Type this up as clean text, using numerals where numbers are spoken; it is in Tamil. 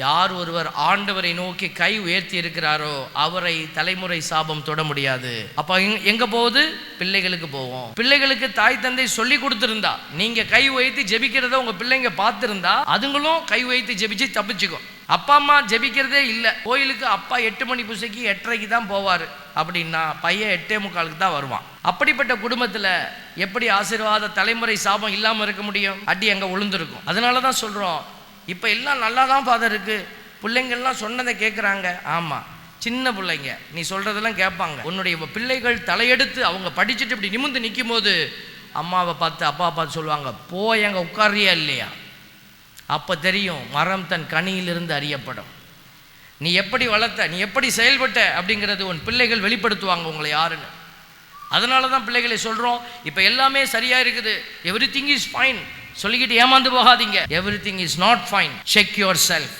யார் ஒருவர் ஆண்டவரை நோக்கி கை உயர்த்தி இருக்கிறாரோ அவரை தலைமுறை சாபம் தொட முடியாது. அப்ப எங்க போகுது? பிள்ளைகளுக்கு போவோம். பிள்ளைகளுக்கு தாய் தந்தை சொல்லி கொடுத்திருந்தா, நீங்க கை உயர்த்தி ஜெபிக்கிறத உங்க பிள்ளைங்க பார்த்திருந்தா அதுங்களும் கை உயர்த்தி ஜெபிச்சு தப்பிச்சுக்கும். அப்பா அம்மா ஜெபிக்கிறதே இல்லை. கோயிலுக்கு அப்பா 8 மணி பூசைக்கு 8:30 தான் போவார் அப்படின்னா பையன் 8:45 தான் வருவான். அப்படிப்பட்ட குடும்பத்தில் எப்படி ஆசீர்வாத தலைமுறை சாபம் இல்லாமல் இருக்க முடியும்? அடி அங்கே விழுந்திருக்கும். அதனால தான் சொல்கிறோம், இப்போ எல்லாம் நல்லா தான் ஃபாதர் இருக்குது, பிள்ளைங்கள்லாம் சொன்னதை கேட்குறாங்க. ஆமாம், சின்ன பிள்ளைங்க நீ சொல்கிறதெல்லாம் கேட்பாங்க. உன்னுடைய பிள்ளைகள் தலையெடுத்து அவங்க படிச்சுட்டு இப்படி நிமிர்ந்து நிற்கும் போது அம்மாவை பார்த்து அப்பா பார்த்து சொல்லுவாங்க, போய் அங்கே உட்காரியா இல்லையா? அப்போ தெரியும் மரம் தன் கனியிலிருந்து அறியப்படும். நீ எப்படி வளர்த்த, நீ எப்படி செயல்பட்ட அப்படிங்கிறது உன் பிள்ளைகள் வெளிப்படுத்துவாங்க உங்களை யாருன்னு. அதனால தான் பிள்ளைகளை சொல்கிறோம், இப்போ எல்லாமே சரியாக இருக்குது, எவ்ரிதிங் இஸ் ஃபைன் சொல்லிக்கிட்டு ஏமாந்து போகாதீங்க. Everything is not fine. Check your self.